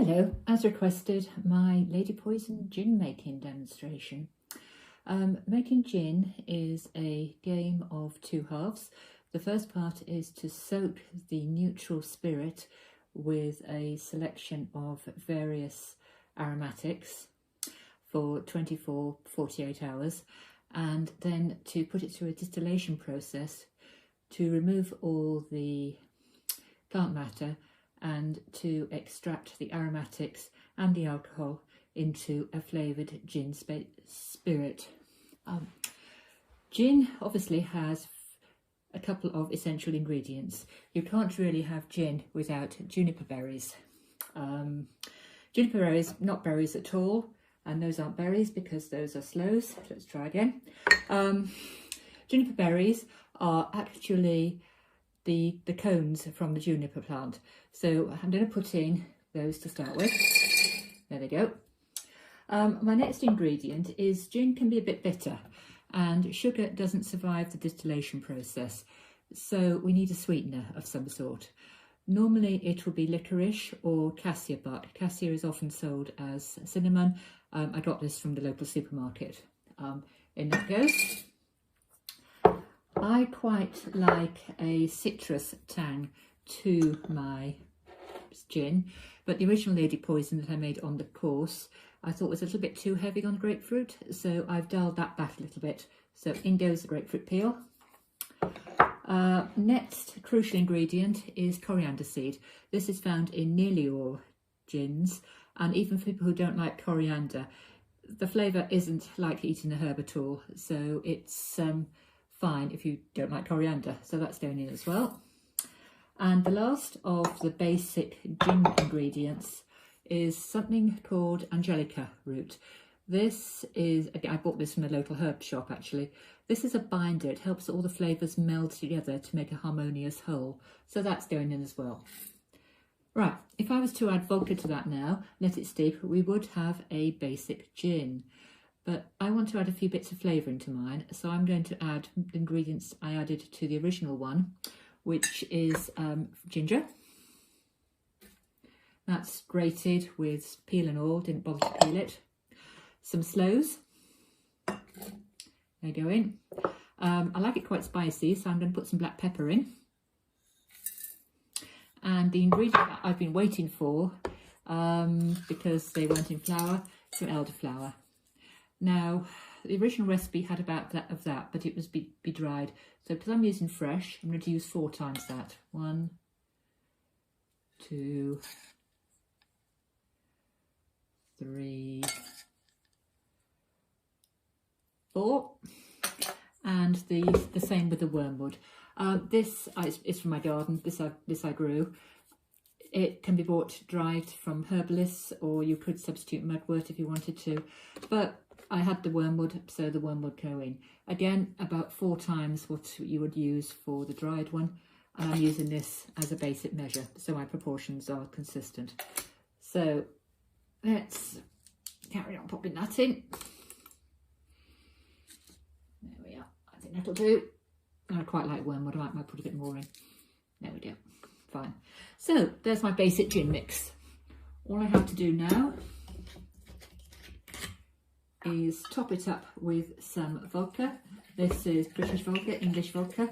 Hello, as requested, my Lady Poison gin making demonstration. Making gin is a game of two halves. The first part is to soak the neutral spirit with a selection of various aromatics for 24-48 hours, and then to put it through a distillation process to remove all the plant matter and to extract the aromatics and the alcohol into a flavoured gin spirit. Gin obviously has a couple of essential ingredients. You can't really have gin without juniper berries. Juniper berries, not berries at all, and those aren't berries because those are sloes. Let's try again. Juniper berries are actually the cones from the juniper plant. So I'm going to put in those to start with. There they go. My next ingredient is gin can be a bit bitter and sugar doesn't survive the distillation process. So we need a sweetener of some sort. Normally it will be licorice or cassia bark. Cassia is often sold as cinnamon. I got this from the local supermarket. In that goes. I quite like a citrus tang to my gin, but the original Lady Poison that I made on the course I thought was a little bit too heavy on the grapefruit, so I've dialed that back a little bit. So in goes the grapefruit peel. Next crucial ingredient is coriander seed. This is found in nearly all gins, and even for people who don't like coriander, the flavour isn't like eating a herb at all, so it's fine if you don't like coriander, so that's going in as well. And the last of the basic gin ingredients is something called angelica root. This is, I bought this from a local herb shop actually. This is a binder. It helps all the flavours meld together to make a harmonious whole, so that's going in as well. Right, if I was to add vodka to that now, let it steep, we would have a basic gin. But I want to add a few bits of flavour into mine, so I'm going to add the ingredients I added to the original one, which is ginger. That's grated with peel and all, didn't bother to peel it. Some sloes, they go in. I like it quite spicy, so I'm going to put some black pepper in. And the ingredient that I've been waiting for, because they weren't in flour, some elderflower. Now, the original recipe had about that of that, but it was be dried. So because I'm using fresh, I'm going to use 4 times that. 1, 2, 3, 4. And the same with the wormwood. This is from my garden. This I grew. It can be bought dried from herbalists, or you could substitute mugwort if you wanted to. But I had the wormwood, so the wormwood go in. Again, about 4 times what you would use for the dried one. And I'm using this as a basic measure, so my proportions are consistent. So let's carry on popping that in. There we are. I think that'll do. I quite like wormwood. I might put a bit more in. There we go. Fine. So there's my basic gin mix. All I have to do now is top it up with some vodka. This is British vodka, English vodka,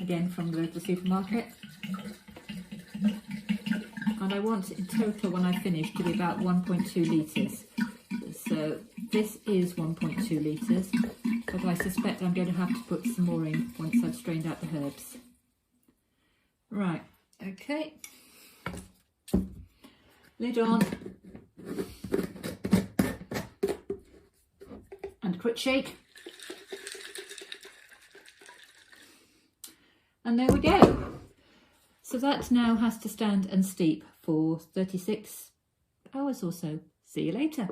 again from the local supermarket. And I want in total, when I finish, to be about 1.2 litres. So this is 1.2 litres, but I suspect I'm going to have to put some more in once I've strained out the herbs. Right, okay. Lid on. And a quick shake. And there we go. So that now has to stand and steep for 36 hours or so. See you later.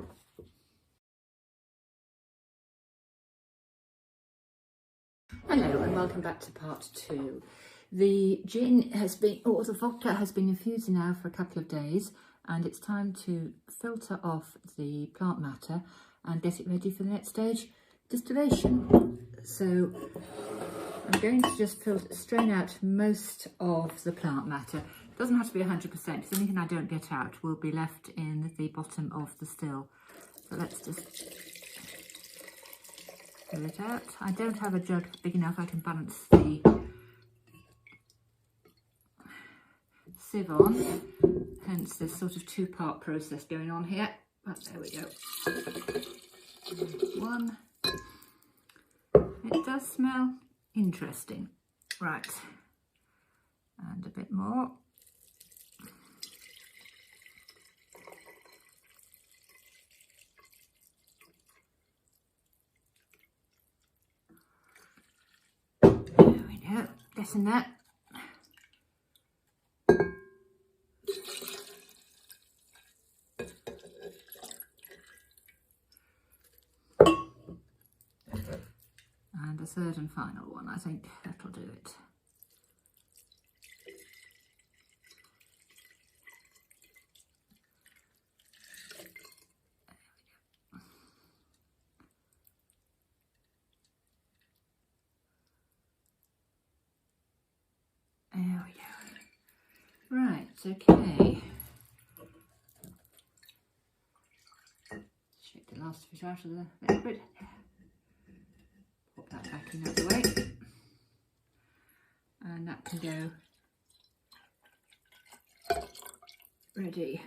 Hello and welcome back to part 2. The gin has been, or the vodka has been infusing now for a couple of days, and it's time to filter off the plant matter and get it ready for the next stage, distillation. So I'm going to just strain out most of the plant matter. Doesn't have to be 100%, because anything I don't get out will be left in the bottom of the still. So let's just fill it out. I don't have a jug big enough I can balance the sieve on, hence this sort of two-part process going on here. But there we go. One. It does smell interesting. Right. And a bit more. There we go. Getting that. And a third and final one. I think that'll do it. There we go. Right, okay. Shake the last bit out of the liquid. Put that back in that way. And that can go ready.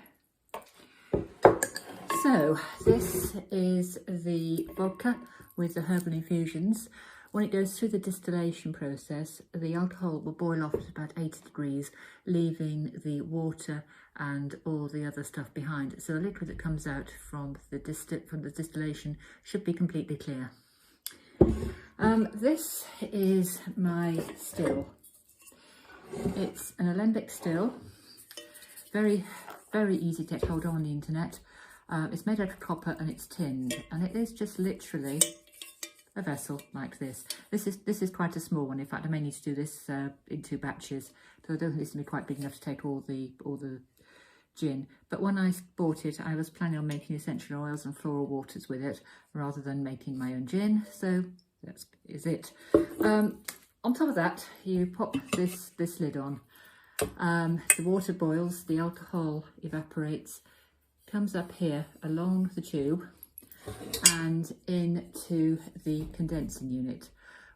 So this is the vodka with the herbal infusions. When it goes through the distillation process, the alcohol will boil off at about 80 degrees, leaving the water and all the other stuff behind. So the liquid that comes out from the distillation should be completely clear. This is my still. It's an alembic still, very, very easy to get hold of on the internet. It's made out of copper and it's tinned, and it is just literally a vessel like this. This is quite a small one. In fact, I may need to do this in 2 batches, so I don't think this will be quite big enough to take all the gin. But when I bought it, I was planning on making essential oils and floral waters with it rather than making my own gin. So that is it. On top of that, you pop this lid on. The water boils, the alcohol evaporates, comes up here along the tube and into the condensing unit,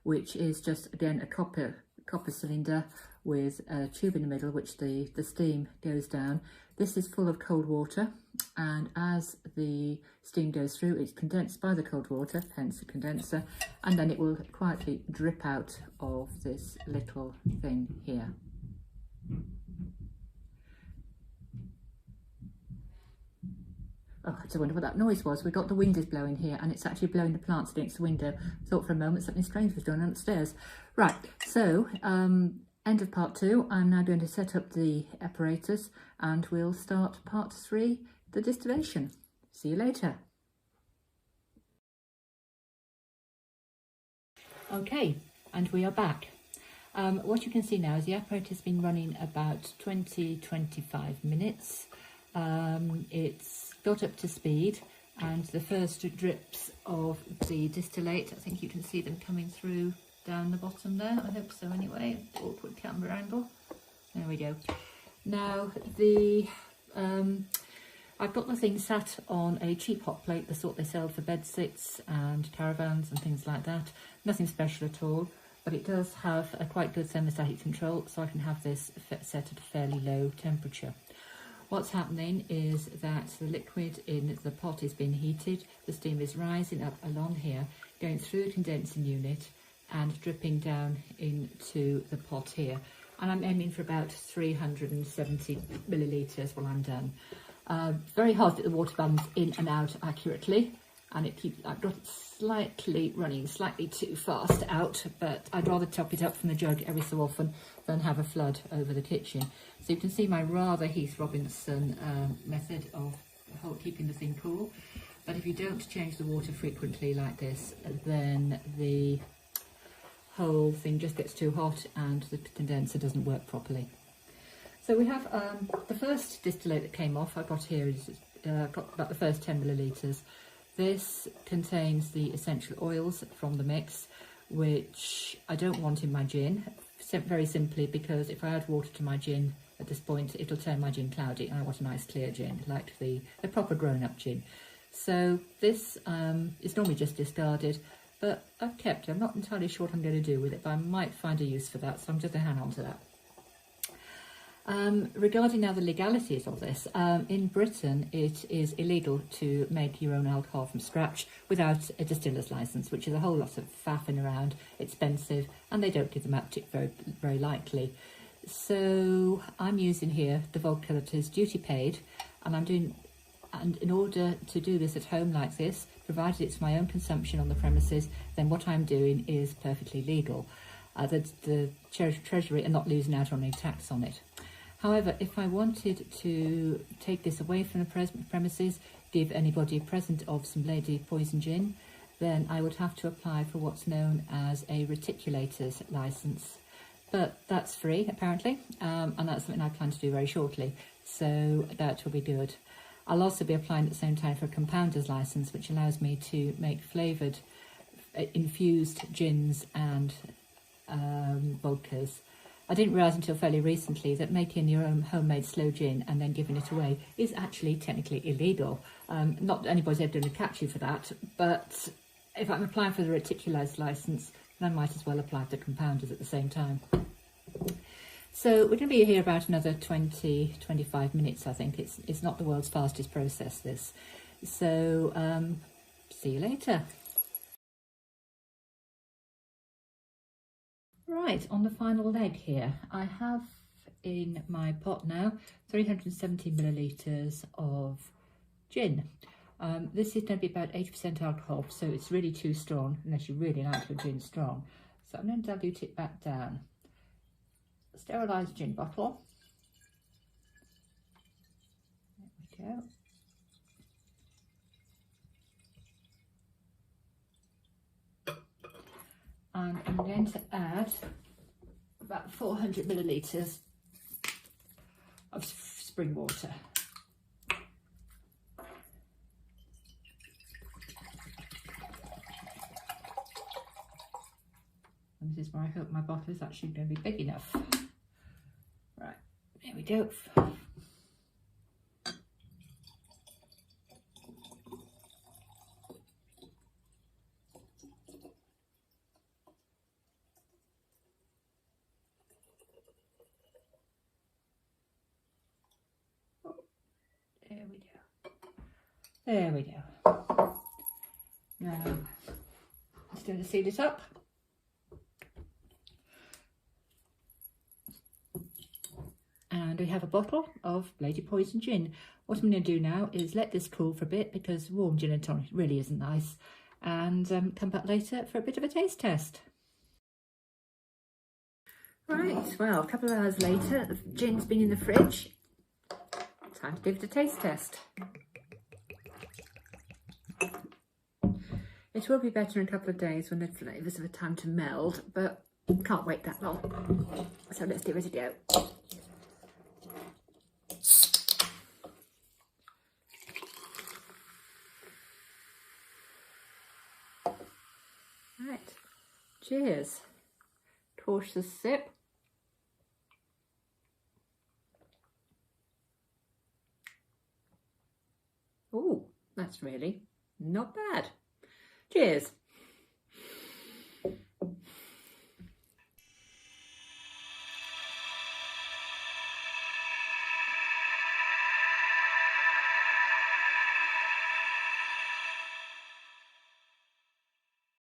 which is just again a copper cylinder with a tube in the middle, which the steam goes down. This is full of cold water, and as the steam goes through, it's condensed by the cold water, hence the condenser, and then it will quietly drip out of this little thing here. Oh, I just wonder what that noise was. We got the wind is blowing here, and it's actually blowing the plants against the window. Thought for a moment something strange was going on upstairs. Right, so end of part 2. I'm now going to set up the apparatus, and we'll start part 3, the distillation. See you later. Okay, and we are back. What you can see now is the apparatus has been running about 20-25 minutes. It's got up to speed, and the first drips of the distillate, I think you can see them coming through down the bottom there. I hope so anyway. Awkward camera angle. There we go. Now I've got the thing sat on a cheap hot plate, the sort they sell for bed sits and caravans and things like that. Nothing special at all, but it does have a quite good thermostatic control, so I can have this set at a fairly low temperature. What's happening is that the liquid in the pot is being heated, the steam is rising up along here, going through the condensing unit and dripping down into the pot here. And I'm aiming for about 370 millilitres when I'm done. Very hard to get the water balance in and out accurately, and I've got it running slightly too fast out, but I'd rather top it up from the jug every so often than have a flood over the kitchen. So you can see my rather Heath Robinson method of keeping the thing cool. But if you don't change the water frequently like this, then the whole thing just gets too hot and the condenser doesn't work properly. So we have the first distillate that came off. I got here is got about the first 10 millilitres. This contains the essential oils from the mix, which I don't want in my gin, very simply because if I add water to my gin, at this point it'll turn my gin cloudy, and I want a nice clear gin, like the proper grown-up gin. So this is normally just discarded, but I've kept it. I'm not entirely sure what I'm going to do with it, but I might find a use for that, so I'm just going to hang on to that. Regarding now the legalities of this, in Britain it is illegal to make your own alcohol from scratch without a distiller's licence, which is a whole lot of faffing around, expensive, and they don't give them out very, very likely. So I'm using here the 𝒂𝒃𝓬 duty paid, and in order to do this at home like this, provided it's my own consumption on the premises, then what I'm doing is perfectly legal. The Treasury are not losing out on any tax on it. However, if I wanted to take this away from the premises, give anybody a present of some Lady Poison Gin, then I would have to apply for what's known as a reticulator's licence. But that's free, apparently, and that's something I plan to do very shortly, so that will be good. I'll also be applying at the same time for a compounder's licence, which allows me to make flavoured infused gins and vodkas. I didn't realise until fairly recently that making your own homemade sloe gin and then giving it away is actually technically illegal. Not that anybody's ever going to catch you for that, but if I'm applying for the reticulator's licence, then I might as well apply for compounders at the same time. So we're going to be here about another 20-25 minutes, I think. It's not the world's fastest process, this. So see you later. Right, on the final leg here, I have in my pot now 370 millilitres of gin. This is going to be about 80% alcohol, so it's really too strong, unless you really like your gin strong. So I'm going to dilute it back down. Sterilised gin bottle. There we go. And I'm going to add about 400 millilitres of spring water. And this is where I hope my bottle is actually going to be big enough. Right, there we go. There we go. Now, let's do the seal it up. And we have a bottle of Lady Poison Gin. What I'm going to do now is let this cool for a bit, because warm gin and tonic really isn't nice, and come back later for a bit of a taste test. Right, well, a couple of hours later, the gin's been in the fridge. Time to give it a taste test. It will be better in a couple of days when the flavours have had time to meld, but can't wait that long. So let's give it a go. Right, cheers. Cautious sip. Oh, that's really not bad. Cheers.